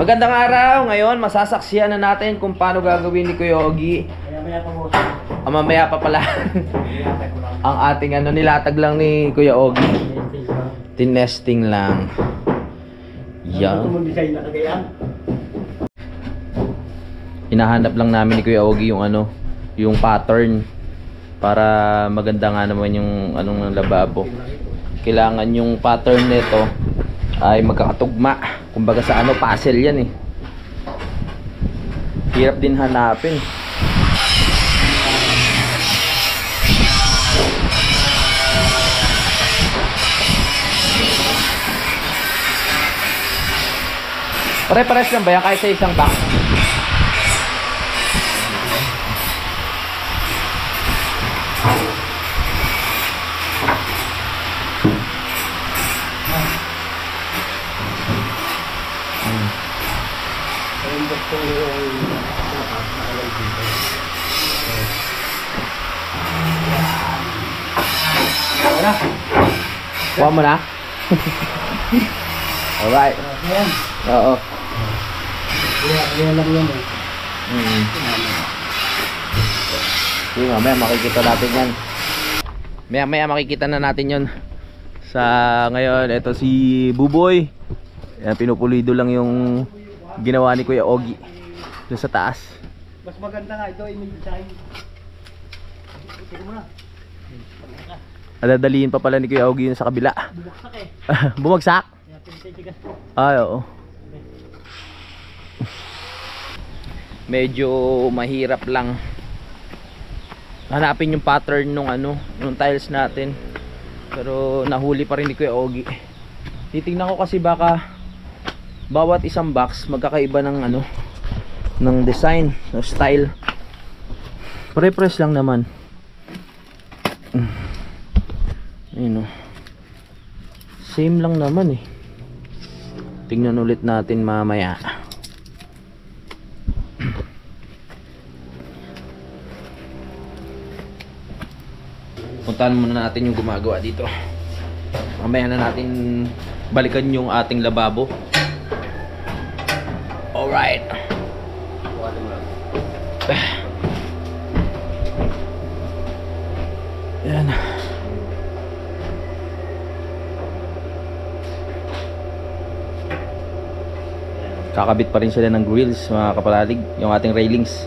Magandang araw. Ngayon, masasaksiyan na natin kung paano gagawin ni Kuya Ogie. Maya pa po. Mamaya pa pala. Ang ating nilatag lang ni Kuya Ogie. Tinesting lang. Yan. Hinahanap lang namin ni Kuya Ogie yung yung pattern para maganda nga naman yung ng lababo. Kailangan yung pattern nito ay magkakatugma. Kumbaga sa puzzle yan eh. Hirap din hanapin. Pare-pares lang ba yan kahit sa isang box? Kuha mo na? Alright. Oo. Ayan lang yan eh. Sige, mamaya makikita natin yan. Maya makikita na natin yon. Sa ngayon, ito si Buboy. Yan, pinupulido lang yung ginawa ni Kuya Ogie doon sa taas. Mas maganda nga ito, may design. Sige mo na. Adadaliin pa pala ni Kuya Ogie yun sa kabila. Bumagsak eh. Bumagsak? Ay, oo. Medyo mahirap lang hanapin yung pattern nung nung tiles natin. Pero nahuli pa rin ni Kuya Ogie. Titingnan ko kasi baka bawat isang box magkakaiba ng ng design, ng style. Pare-press lang naman. Ayun, same lang naman eh. Tingnan ulit natin mamaya. Puntahan muna natin yung gumagawa dito. Mamaya na natin balikan yung ating lababo. Alright. Yan. Kakabit pa rin sila ng grills, mga kapalalig, yung ating railings.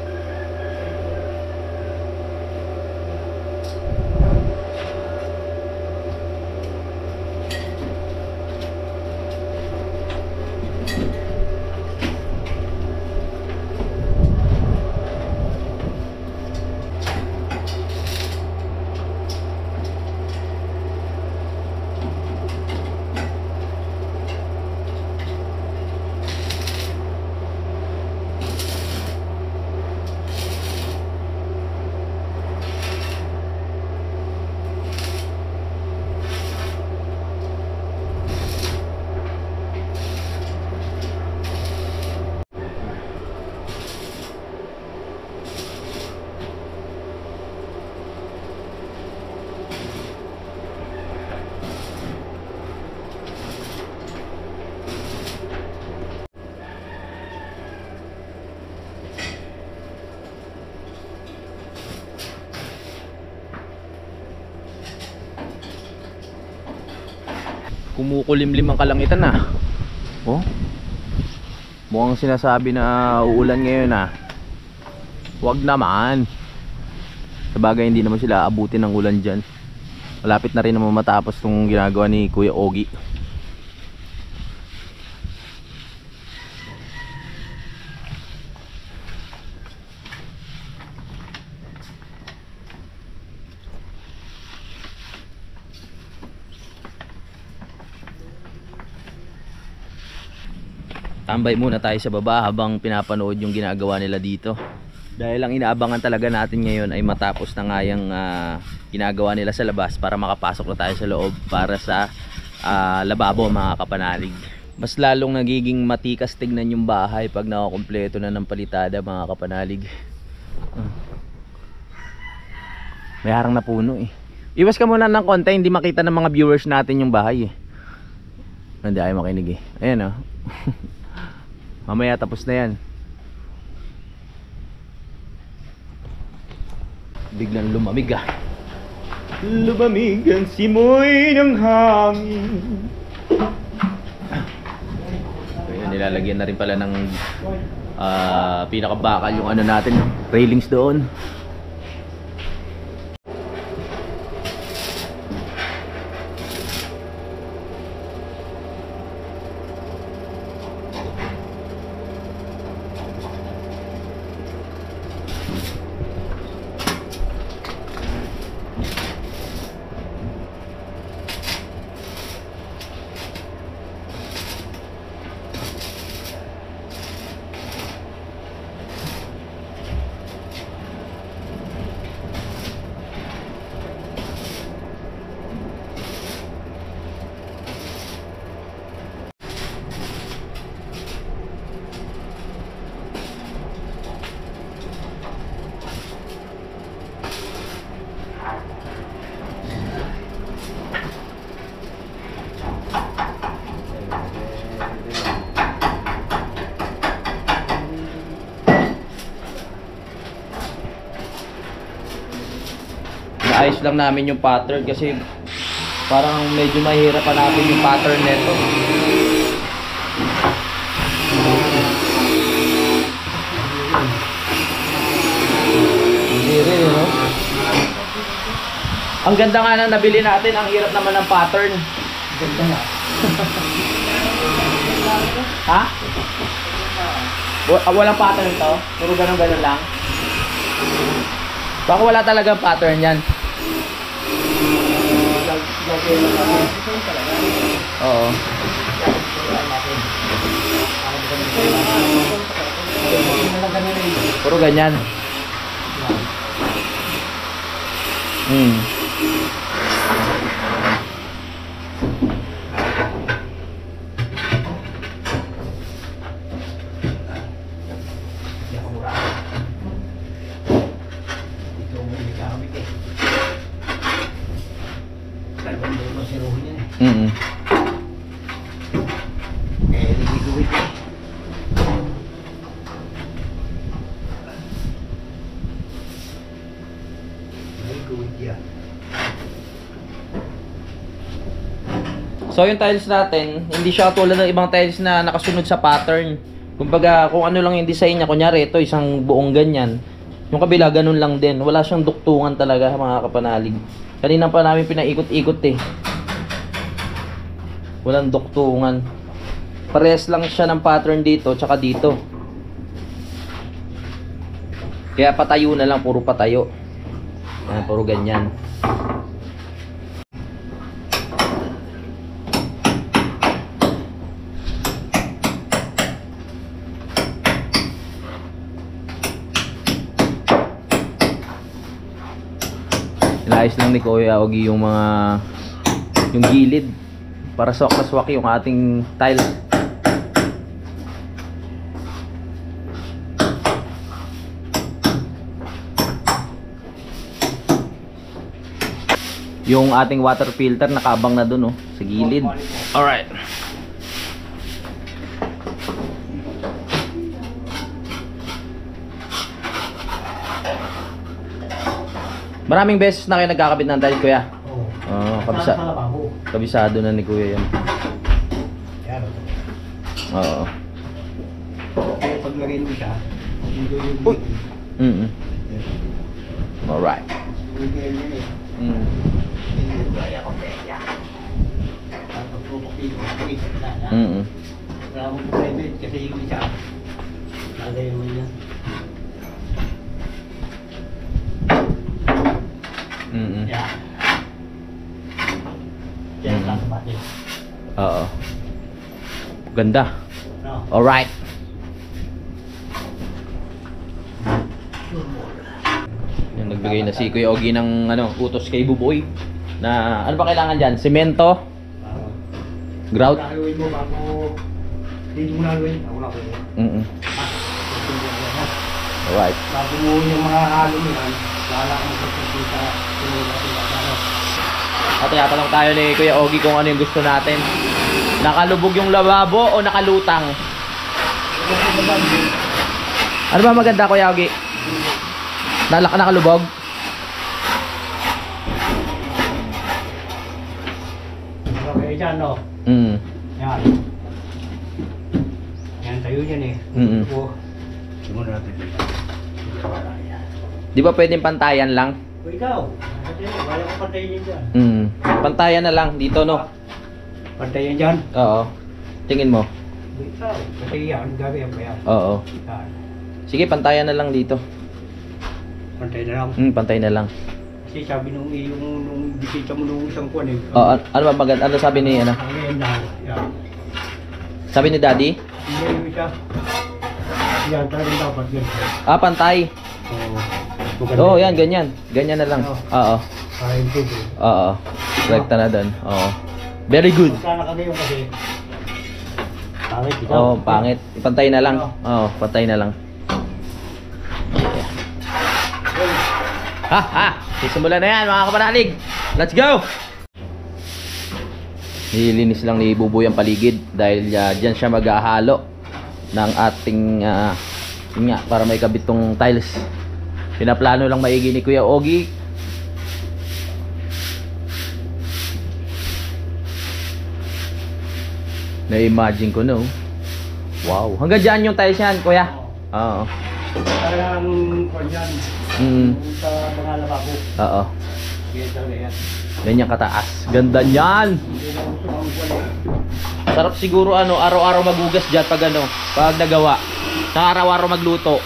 Kumukulimlim ang kalangitan na. Oh. Mukhang sinasabi na uulan ngayon na. Huwag naman. Sabagay hindi naman sila abutin ng ulan dyan. Malapit na rin naman matapos itong ginagawa ni Kuya Ogie. Tambay muna tayo sa baba habang pinapanood yung ginagawa nila dito. Dahil ang inaabangan talaga natin ngayon ay matapos na nga yung ginagawa nila sa labas para makapasok na tayo sa loob para sa lababo, mga kapanalig. Mas lalong nagiging matikas tignan yung bahay pag nakakompleto na ng palitada, mga kapanalig. May harang na puno eh. Iwas ka muna ng konti, hindi makita ng mga viewers natin yung bahay eh. Hindi ayaw makinig eh. Ayan oh. Mamaya tapos na yan. Biglang lumamig ah. Lumamig ang simoy ng hangin. Ayan, nilalagyan na rin pala ng pinakabakal yung ano natin, railings doon. Naayos lang namin yung pattern kasi parang medyo mahirap hanapin yung pattern nito. Hindi rin, no? Ang ganda nga nang nabili natin, ang hirap naman ng pattern. Ganda nga. Ha? Walang pattern to? Puro ganun-ganun lang? Baka wala talagang pattern yan. Oo. Puro ganyan. So yung tiles natin, hindi siya tulad ng ibang tiles na nakasunod sa pattern. Kumbaga, kung ano lang yung design niya, kunyari ito isang buong ganyan. Yung kabila ganun lang din. Wala siyang duktungan talaga, mga kapanalig. Kanina pa namin pinaikot-ikot eh. Walang duktungan. Parehas lang siya ng pattern dito tsaka dito. Kaya patayo na lang, puro patayo. Yan, puro ganyan. Inayos lang ni Kuya Ogie yung yung gilid para swak na swak yung ating tile. Yung ating water filter nakabang na dun, oh, sa gilid. Alright. Maraming beses na kayo nagkakabit ng tile, Kuya? Oo. Kabisado na ni Kuya yan. Oo. Kaya pag lagay mo siya, hindi yung... Uy! Alright. Wala mong private kasi yung isa. Lagay mo niya. Yeah. Yan lang sa batin. Oo. Ganda. No. Alright. Yung nagbigay na si Kuya Ogie ng utos kay Buboy. Na ano ba kailangan dyan? Semento? Grout? Gagawin mo bago... Hindi mo gagawin. Ako na gagawin. Alright. Bago mo yung mga halo mo yan, wala ka magpapagkita sa At tinatanong tayo ni Kuya Ogie kung ano yung gusto natin. Nakalubog yung lababo o nakalutang? Ano ba maganda, Kuya Ogi? Nakalubog? Okay, dyan, no? Mm. Yan. Yan, tayo yan eh. Oo. Simulan natin dito. Di ba pwedeng pantayan lang? O ikaw, kasi wala ko pantayin yan dyan. Mm. Pantayan na lang dito, no? Pantayin dyan? Oo. Tingin mo? Ikaw, kasi yan, gabi yan pa yan. Oo. Yan. Sige, pantayan na lang dito. Pantay na lang. Pantay na lang. Kasi sabi nung bisita mo nung isang kuwan eh. Oh, ano ba maganda? Ano sabi ni ano? Ayan na. Yan. Sabi ni Daddy? Hindi yung isa. Yan, talagang dapat yan. Pantay. Oo. Oo, yan, ganyan. Ganyan na lang. Oo. Para improve eh. Oo. Rekta na doon. Oo. Very good. Magkana ka ngayon kasi. Pangit ikaw. Oo, pangit. Ipantay na lang. Oo, pantay na lang. Ha ha! Sisimula na yan mga kapanalig. Let's go! Nililinis lang ni Buboy ang paligid dahil dyan siya maghahalo ng ating yun nga, para may kabit tong tiles. Pinaplano lang maigi ni Kuya Ogi. Na-imagine ko no. Wow. Hanggang dyan yung tiles yan, Kuya. Oo. Talagang kuwan yan. Sa mga lababo. Oo. Yan talaga yan. Ganyan kataas. Ganda niyan. Hindi na gusto ang kuwan eh. Sarap siguro ano, araw-araw magugas diyan pag ano, pag nagawa. Sa araw-araw magluto.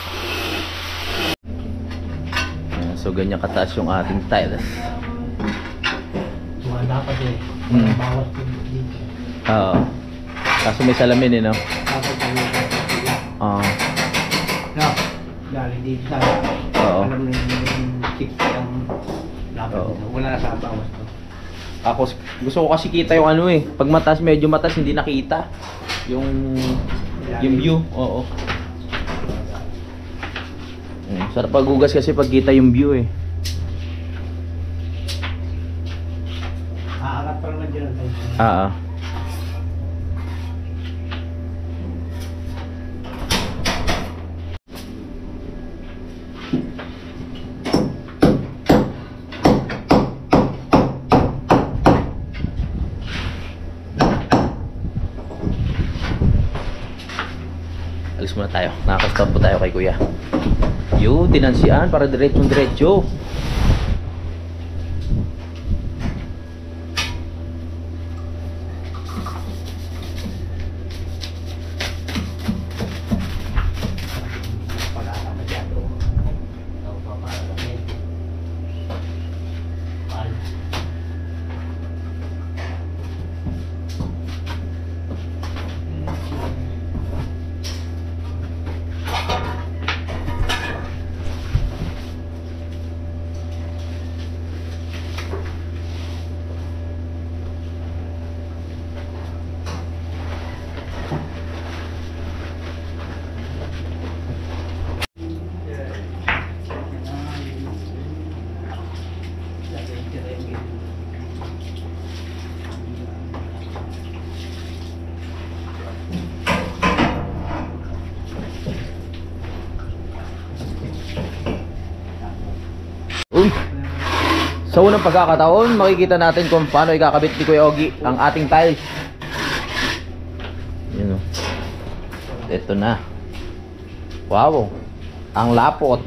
Ayan, so ganyan kataas yung ating tiles. Mga dapat eh. Bawas dito. Oo. Kaso may salamin eh, no? Dapat dito. Oo. No. Galing dito sa. Oo. Alam mo yung 60 ang dapat. Wala na sa bawas to. Ako gusto ko kasi kita yung ano eh. Pag mataas, medyo mataas hindi nakita. Yung view. Oo. Sarap paghugas kasi pag kita yung view eh. Aangat pa naman dyan ang tayo. Oo. Alis muna tayo. Nakaka-stop po tayo kay Kuya. Yun, tinansian para diretso-diretso. Uy! Sa unang pagkakataon, makikita natin kung paano ikakabit ni Kuya Ogi ang ating tiles. Yun o. Ito na. Wow! Ang lapot.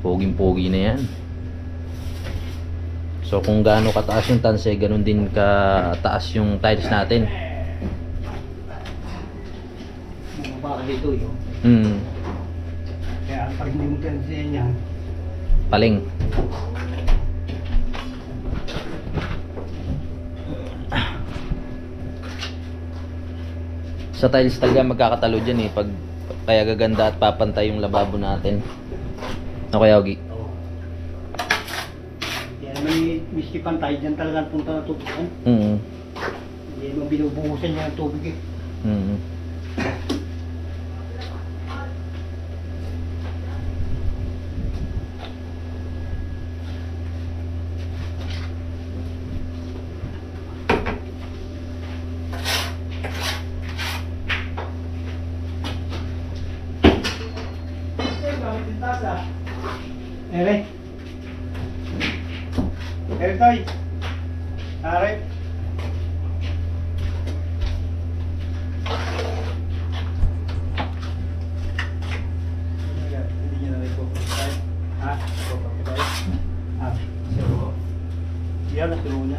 Poging-pogi na yan. So kung gaano kataas yung tanse, ganun din kataas yung tiles natin. Baka dito yun. Kaya pag hindi mo tansiyan yan. Paling. Sa tiles talaga magkakatalo dyan eh. Kaya gaganda at papantay yung lababo natin. Ano Kuya Ogi? Kaya may miski pantay dyan talaga punta na tubig. Hindi mo binubuhusan niya ang tubig eh. Ere. Ere tayo. Are. Hindi niya na rin po. Ha? Ah, siro. Yan na siro niya.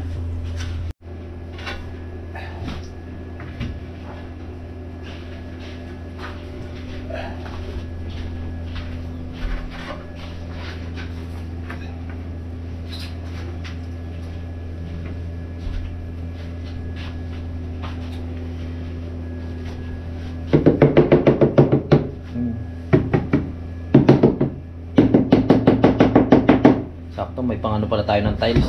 Sakto, may pangano pala tayo ng tiles.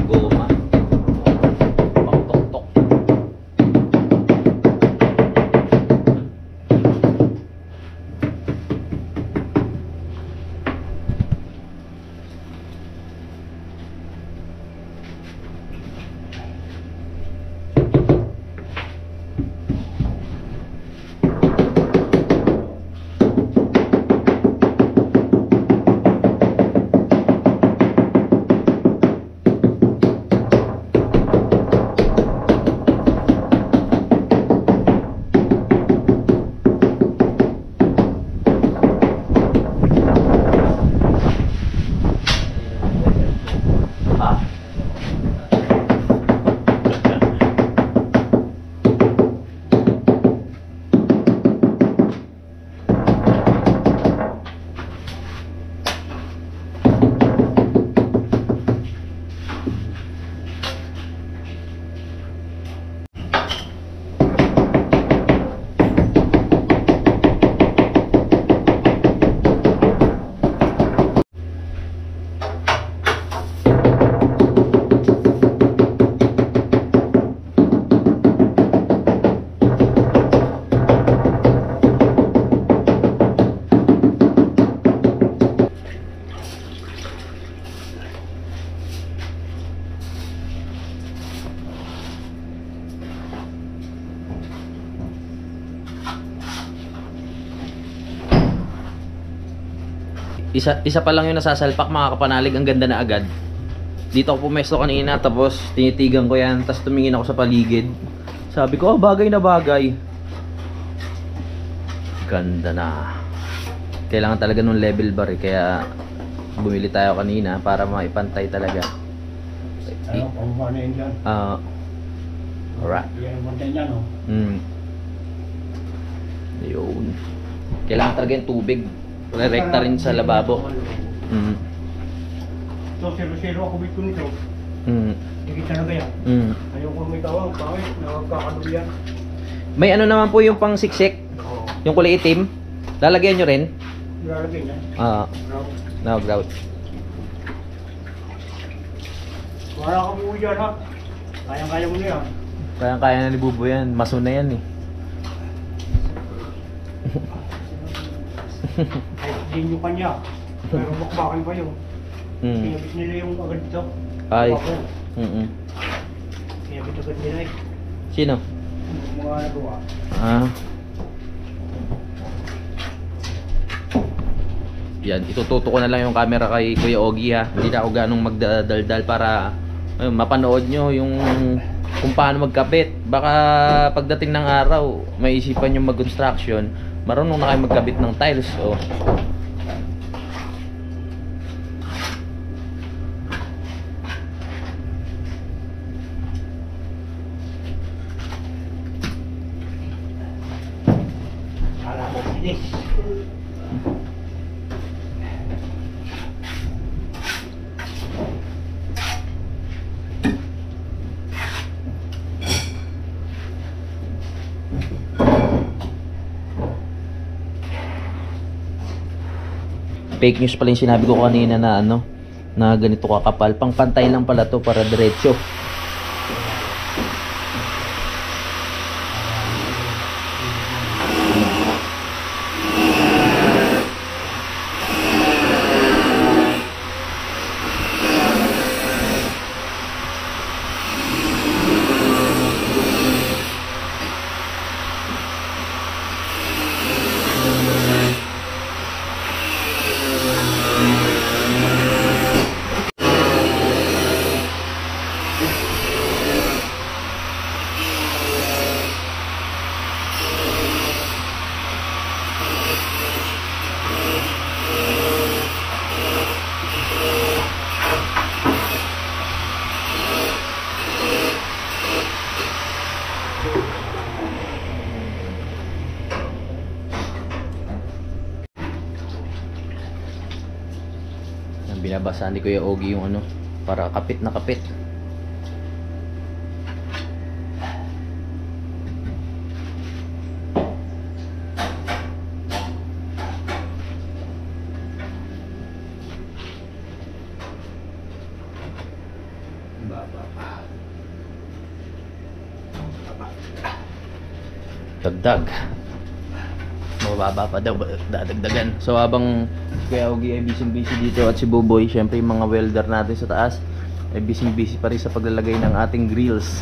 Goma. Pang tok-tok. Isa pa lang yung nasasalpak, mga kapanalig. Ang ganda na agad. Dito ako pumesto kanina, tapos tinitigan ko yan, tapos tumingin ako sa paligid. Sabi ko, bagay na bagay. Ganda na. Kailangan talaga nung level bar kaya bumili tayo kanina para maipantay talaga. Ano, pababa na yun dyan. Alright. Yan ang bantay niya, no? Yun. Kailangan talaga yung tubig. Rekta rin sa lababo. So, zero-zero ako bit ko nito. Hindi talaga yan. Ayoko may tawang, pangit, nakakakalog yan. May ano naman po yung pang siksik. Oo. Yung kulay itim. Lalagyan nyo rin. Lalagay yan. Grout. No, grout. Wala ka buo dyan, ha? Kayang-kaya mo na yan. Kaya na ni Bubo yan. Maso na yan eh. Ay, din yung kanya. Pero bakbakan pa yun. Pinabit nila yung agad dito. Ay. Pinabit agad nila eh. Sino? Yung mga nagawa. Yan, itututo ko na lang yung camera kay Kuya Ogie ha. Hindi na ako ganong magdadaldal para mapanood nyo yung kung paano magkabit. Baka pagdating ng araw, may isipan yung mag-construction, marunong na kayo magkabit ng tiles. Oh. Alam mo, bilis. Fake news pala yung sinabi ko kanina na ano, na ganito kakapal. Pang pantay lang pala to para diretso. babasahan ni Kuya Ogie yung ano, para kapit na kapit. Dagdag. Mababa pa daw, dadagdagan. So habang Kuya Ogie ay busy dito at si Buboy, syempre yung mga welder natin sa taas ay busy pa rin sa paglalagay ng ating grills.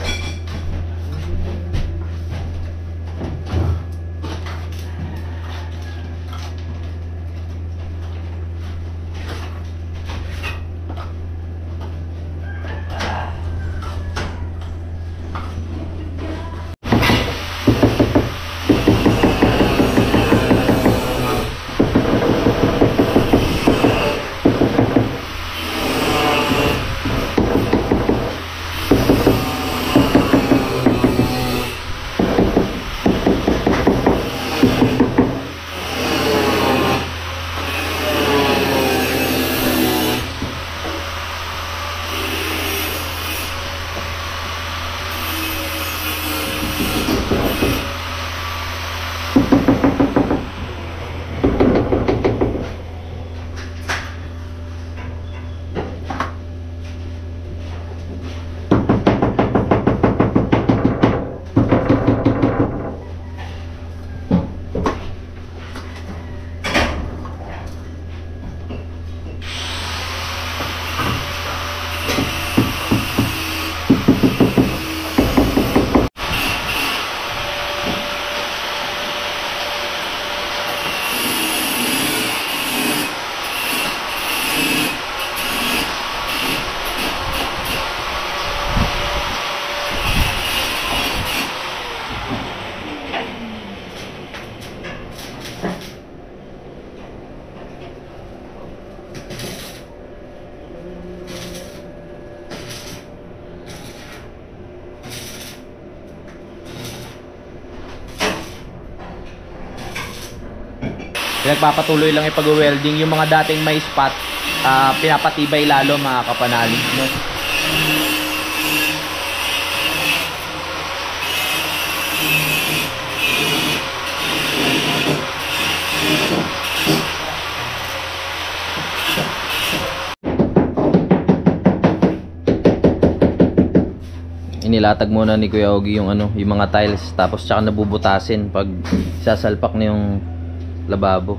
Pinagpapatuloy lang yung pag-welding. Yung mga dating may spot, pinapatibay lalo mga kapanalig, no? Inilatag muna ni Kuya Ogie yung ano, yung mga tiles, tapos tsaka nabubutasin pag sasalpak na yung lababo.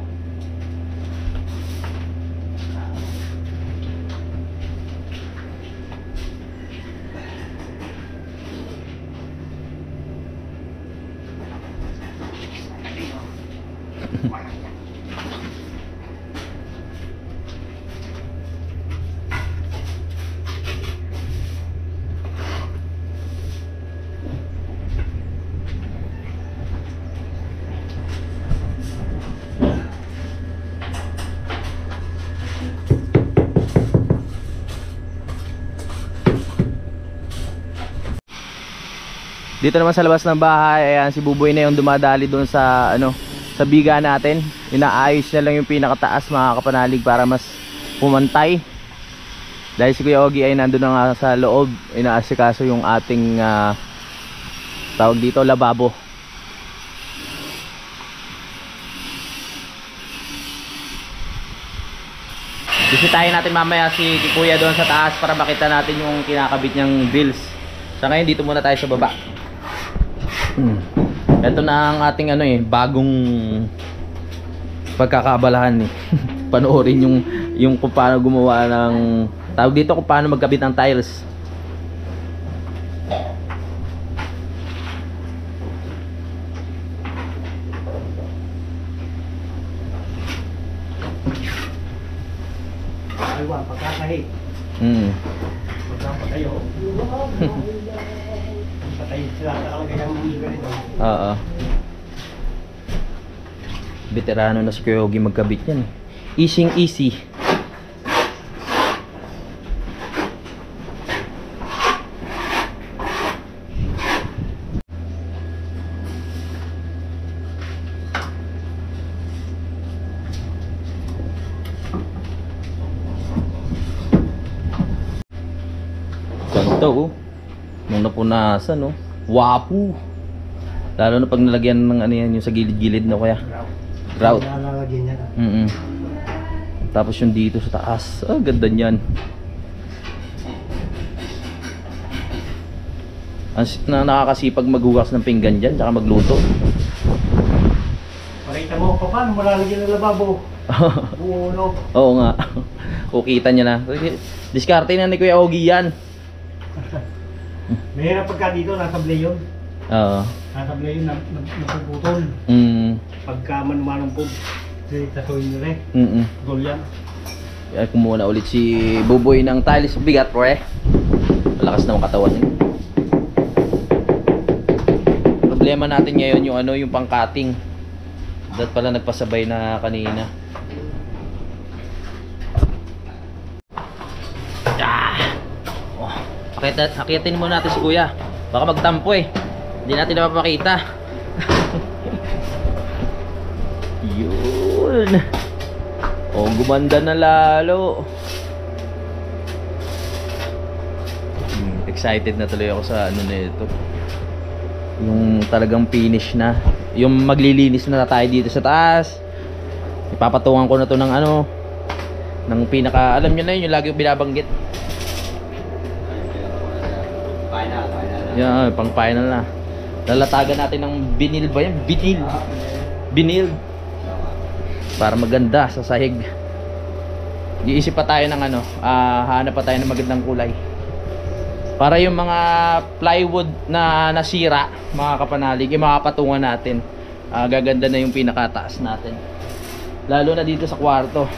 Dito naman sa labas ng bahay, ayan, si Buboy na yung dumadali doon sa ano, sa biga natin. Inaayos niya lang yung pinakataas mga kapanalig para mas pumantay. Dahil si Kuya Ogie ay nandun na nga sa loob, inaasikaso yung ating tawag dito, lababo. Bisitahin natin mamaya si Kuya doon sa taas para makita natin yung kinakabit niyang grills. Sa ngayon dito muna tayo sa baba. Ito na ang ating ano bagong pagkakaabalahan Panoorin yung kung paano gumawa ng tawag dito, kung paano magkabit ng tiles. Aywan, pagkakahit. Magkapatayo. Patay sila talaga yung ganito. Oo. Veterano na si Kuya Ogie magkabit yan. Easy. Ganda oh. Nung napunasan oh. Wapo. Lalo na pag nalagyan ng ano yan, yung sa gilid-gilid na kaya. Grout. Nalalagyan yan. Tapos yung dito sa taas. Ah, ganda niyan. Nakakasipag maghugas ng pinggan dyan, tsaka magluto. Pakita mo pa paano malalagyan ng lababo. Buo no. Oo nga. Kukita niya na. Diskarte na ni Kuya Ogie yan. Mahirap pagka dito, nasa blayon. Oo. Nasa blayon, napuputol. Pagka manumanong po, tasuin nila eh. Putol yan. Kaya kumuha na ulit si Buboy ng tiles bigat, pre. Malakas na ang katawan niya. Problema natin ngayon yung ano, yung pang-cutting. Dapat pala nagpasabay na kanina. Oh, akitin muna natin si Kuya. Baka magtampo eh. Hindi natin napapakita. Yun. Oh, gumanda na lalo. Excited na tuloy ako sa ano na ito. Yung talagang finish na. Yung maglilinis na tayo dito sa taas. Ipapatungan ko na to ng ano, ng pinaka, alam nyo na yun, yung lagi yung binabanggit. Final. Yeah, pang final na. Lalatagan natin ng binil ba yan? Binil. Para maganda sa sahig. Iisip pa tayo ng ano, hanap pa tayo ng magandang kulay. Para yung mga plywood na nasira, mga kapanalig, yung makapatungan natin. Gaganda na yung pinakataas natin. Lalo na dito sa kwarto.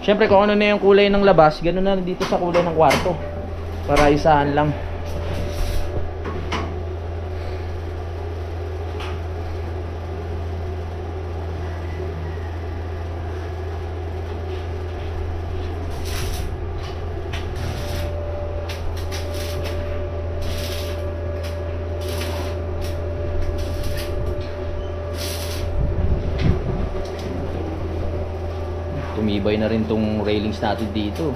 Siyempre kung ano na yung kulay ng labas, ganoon na dito sa kulay ng kwarto. Para isahan lang. Tumibay na rin tong railings natin dito.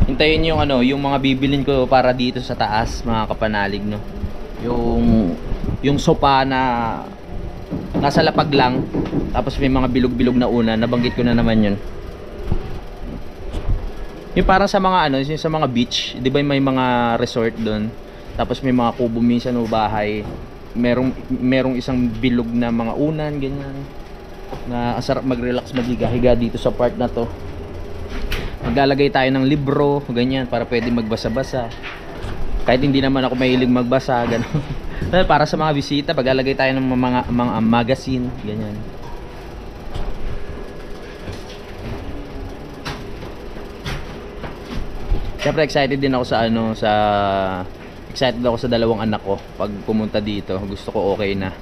Hintayin yung ano, yung mga bibilin ko para dito sa taas, mga kapanalig, no. Yung sopa na nasa lapag lang, tapos may mga bilog-bilog na una, nabanggit ko na naman yun. Yung parang sa mga ano, sa mga beach, 'di ba may mga resort doon. Tapos may mga kubo minsan o bahay, merong isang bilog na mga unan ganyan. Na sarap mag-relax, maghiga-higa dito sa part na to. Maglalagay tayo ng libro, ganyan, para pwede magbasa-basa. Kahit hindi naman ako mahilig magbasa, gano'n. Para sa mga bisita, maglalagay tayo ng mga magazine, ganyan. Siyempre excited din ako sa ano, excited ako sa dalawang anak ko pag pumunta dito. Gusto ko okay na.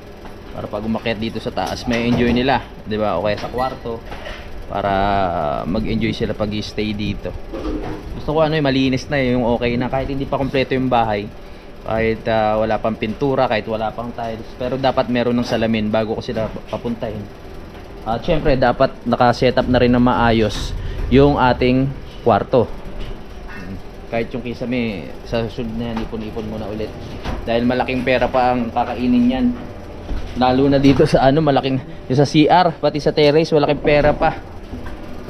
Para pag umakyat dito sa taas, may enjoy nila, 'di ba? Okay sa kwarto. Para mag-enjoy sila pag i-stay dito. Gusto ko ano, malinis na yung okay na, kahit hindi pa kompleto yung bahay, kahit wala pang pintura, kahit wala pang tiles, pero dapat meron ng salamin bago ko sila papuntahin. At syempre dapat naka-setup na rin na maayos yung ating kwarto. Kahit yung kisame sa susunod na yan, ipon-ipon muna ulit, dahil malaking pera pa ang kakainin yan. Lalo na dito sa ano, malaking yung sa CR, pati sa terrace, malaking pera pa.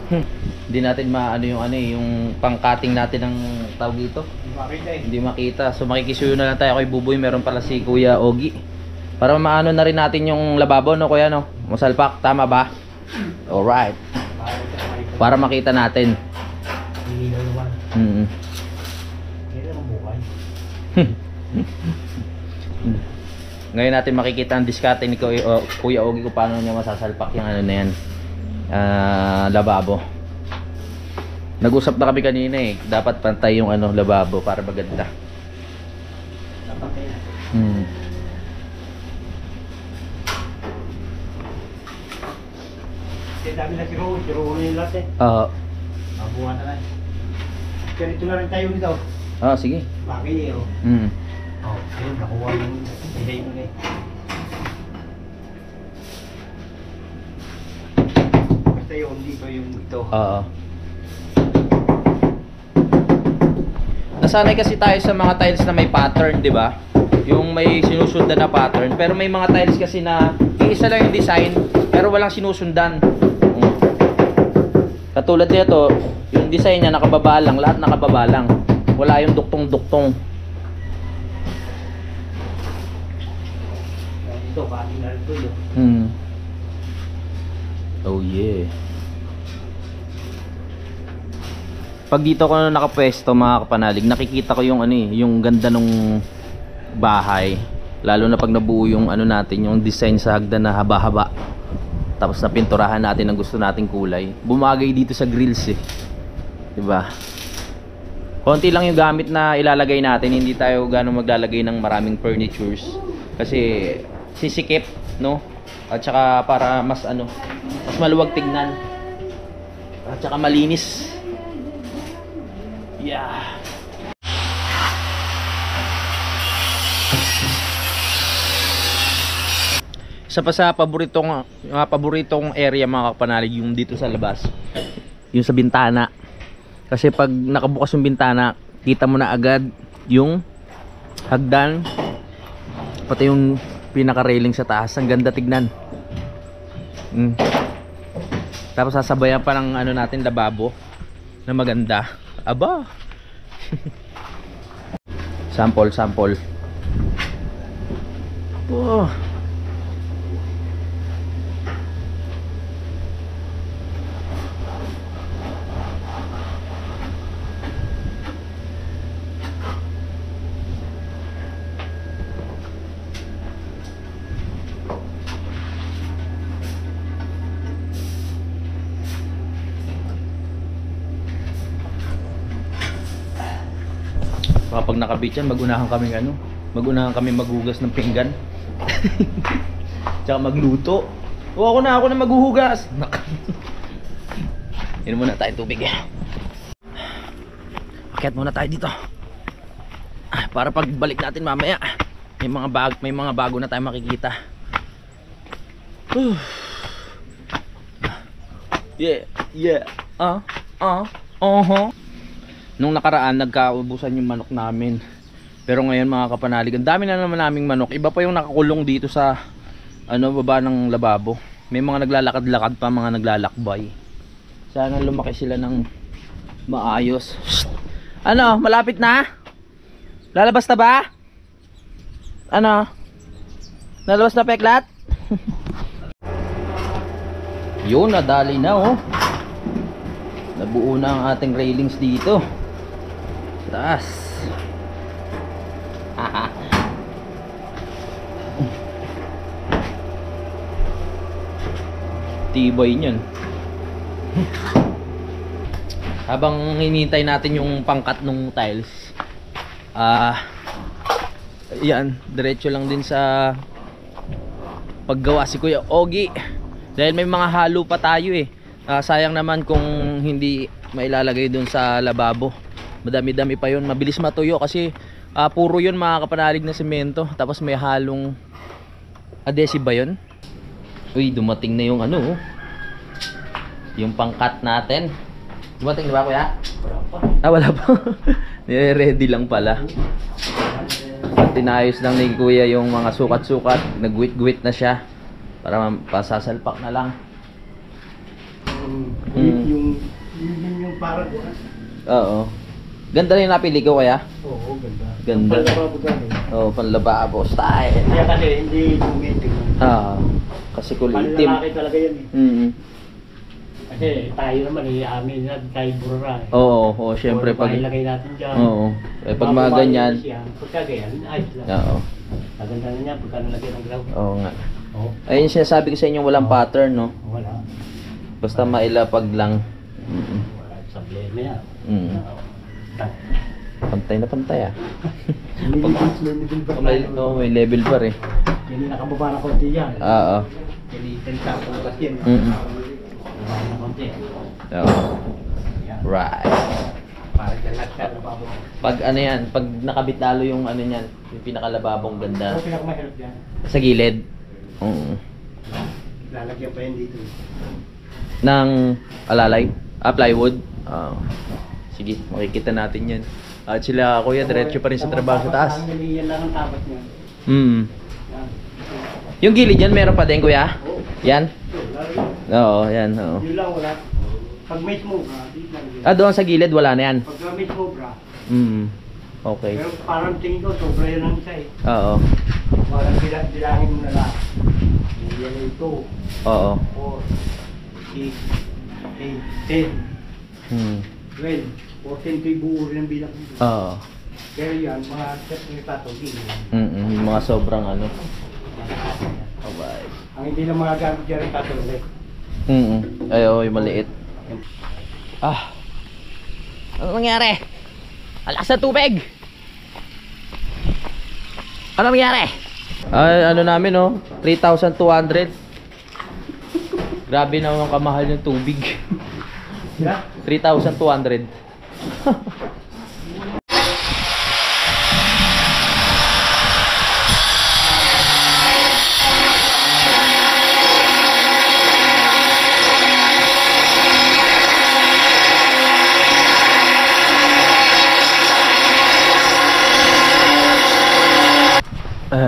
Hindi natin maano yung ano yung pang-cutting natin ng tawag dito. Hindi makita. So makikisuyo na lang tayo kay Buboy. Meron pala si Kuya Ogie. Para maano na rin natin yung lababo, no Kuya, no? Masalpak, tama ba? Alright. Para makita natin. Ngayon natin makikita ang diskarte ni Kuya Ogie kung paano niya masasalpak yung ano na yan, lababo. Nag-usap na kami kanina eh, dapat pantay yung ano, lababo para maganda. Hmm. Kaya dami na siro na yung lahat eh. Oo. Mabuha na lang. Kaya ito na rin tayo dito. Sige. Bakit eh, oh. Hmm. Oh, ayun, nakuha yung delay nun eh. Basta yun, dito yung ito. Oo. Nasanay kasi tayo sa mga tiles na may pattern, di ba? Yung may sinusundan na pattern. Pero may mga tiles kasi na iisa lang yung design, pero walang sinusundan. Katulad nito, yung design niya nakababa lang, lahat nakababa lang. Wala yung duktong-duktong. Ito, kami na rin ito yun. Oh yeah. Pag dito ko nakapwesto mga kapanalig, nakikita ko yung yung ganda nung bahay. Lalo na pag nabuo yung natin, yung design sa hagdan na haba-haba. Tapos napinturahan natin ang gusto nating kulay. Bumagay dito sa grills eh. 'Di ba? Konti lang yung gamit na ilalagay natin, hindi tayo gano'ng maglalagay ng maraming furnitures kasi sisikip, no? At saka para mas mas maluwag tignan. At saka malinis. Yeah. Isa pa sa paboritong area mga kapanalig, yung dito sa labas, yung sa bintana. Kasi pag nakabukas yung bintana, kita mo na agad yung hagdan, pati yung pinaka-railing sa taas. Ang ganda tignan. Tapos sasabayan pa ng natin lababo na maganda. Aba. Sample. Oh. Kapag nakabit yan, magunahan kami maghugas ng pinggan. Tsaka magluto. Ako na maghuhugas. Inom muna tayo tubig. Akyat muna tayo dito. Para pagbalik natin mamaya, may mga bago na tayo makikita. Yeah. Nung nakaraan nagkaubusan yung manok namin. Pero ngayon mga kapanalig, ang dami na naman naming manok. Iba pa yung nakakulong dito sa baba ng lababo. May mga naglalakad-lakad pa, mga naglalakbay. Sana lumaki sila ng maayos. Shh. Malapit na? Lalabas na ba? Lalabas na peklat? Yun, nadali na oh. Nabuo na ang ating railings dito. Taas. Tibay niyan. Habang hinihintay natin yung pangkat ng tiles, yan, diretso lang din sa paggawa si Kuya Ogie. Dahil may mga halo pa tayo eh. Sayang naman kung hindi mailalagay dun sa lababo. Madami-dami pa yun, mabilis matuyo kasi puro yun mga kapanalig na semento. Tapos may halong adhesive ba yun? Uy, dumating na yung yung pangkat natin. Dumating na ba kuya? Wala pa. Ready lang pala. At tinayos lang ni kuya yung mga sukat-sukat. Nagwit-gwit na siya para pasasalpak na lang. Yung parang oo. Ganda rin yung napili ko kaya? Oo, ganda. Ganda. Oo, panlababo style. Kaya kasi hindi dumitin. Kasi kulay itim. Panlalaki talaga yan eh. Kasi tayo naman amin na tayo burra eh. Oo, syempre pag ilagay natin dyan. Oo. Pag mga ganyan. Pagka ganyan, ayos lang. Oo. Maganda na niya pagka nalagyan ng ground. Oo nga. Oo. Ayun sinasabi ko sa inyo, walang pattern, no? Wala. Basta mailapag lang. Wala sa blema yan. Pantay na pantay ah. May May level bar eh. Yan yung nakababa na konti yan. Oo. Yan sa bukas yan. Nakababa na konti. Oo. Right. Parang dyan lahat siya lababo. Pag ano yan, pag nakabit lalo yung ano niyan, yung pinakalababong ganda. Ano pinakamahirap yan? Sa gilid. Oo. Lalagyan pa yan dito. Ng alalay, plywood. Sige, makikita natin yan. At sila kuya, diretso pa rin sa trabaho sa taas. Yan lang ang tapat niya. Hmm. Yan. Yung gilid yan, meron pa din kuya? Oo. Yan? Oo, yan. Oo. Yun lang wala. Pag may smoke, di lang yun. Doon sa gilid, wala na yan. Pag may smoke, Hmm. Okay. pero parang tingin ko, sobra yun ang isa eh. Oo. Parang bilangin mo na lang. Yan ito. Oo. 4, 6, 8, 10, Hmm. 12. 14 ito yung buo rin ang bilang. Oo. Pero yan, mga set ng tatawin. Yung mga sobrang ano. Alright. Ang hindi lang mga gamit dyan rin tatawin. Ay, yung maliit. Ano nangyari? Alakas na tubig! Ano nangyari? Ay, ano namin oh, 3,200. Grabe naman kamahal yung tubig. Yeah? 3,200.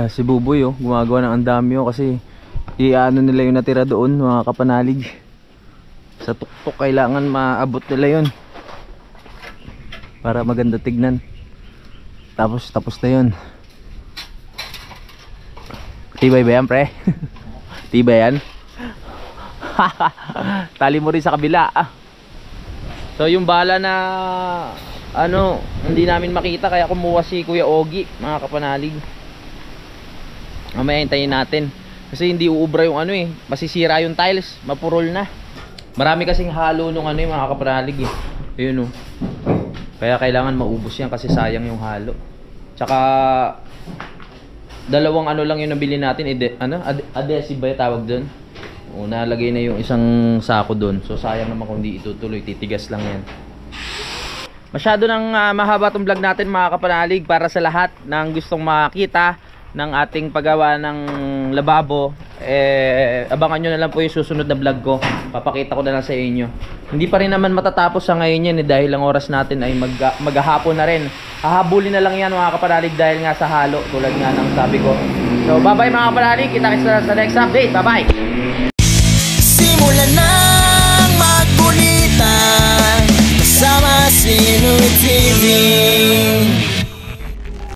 Si Buboy oh, gumagawa ng andamyo kasi iano nila yung natira doon, mga kapanalig. Sa tuktok kailangan maabot nila yun para maganda tignan. Tapos na yun. Tibay ba yan pre? Tibay yan? Tali mo rin sa kabila. So yung bala na ano, hindi namin makita kaya kumuha si Kuya Ogie, mga kapanalig. Mamaya hintayin natin kasi hindi uubra yung ano eh, masisira yung tiles, mapurol na. Marami kasing halo nung ano yung mga kapanalig eh. Ayun oh. Kaya kailangan maubos yan kasi sayang yung halo. Tsaka dalawang ano lang yung nabili natin, adhesive ba yung tawag doon? O nalagay na yung isang sako doon. So sayang naman kung di itutuloy, titigas lang yan. Masyado nang mahaba tong vlog natin mga kapanalig. Para sa lahat ng gustong makita ng ating paggawa ng lababo, abangan nyo na lang po yung susunod na vlog ko. Papakita ko na lang sa inyo. Hindi pa rin naman matatapos sa ngayon yan dahil ang oras natin ay maghahapon na rin. Hahabulin na lang yan mga kapanalig dahil nga sa halo, tulad nga ng sabi ko. So bye bye mga kapanalig, kita sa next update. Bye bye. Simulan ng magkulitan kasama si Nuit TV.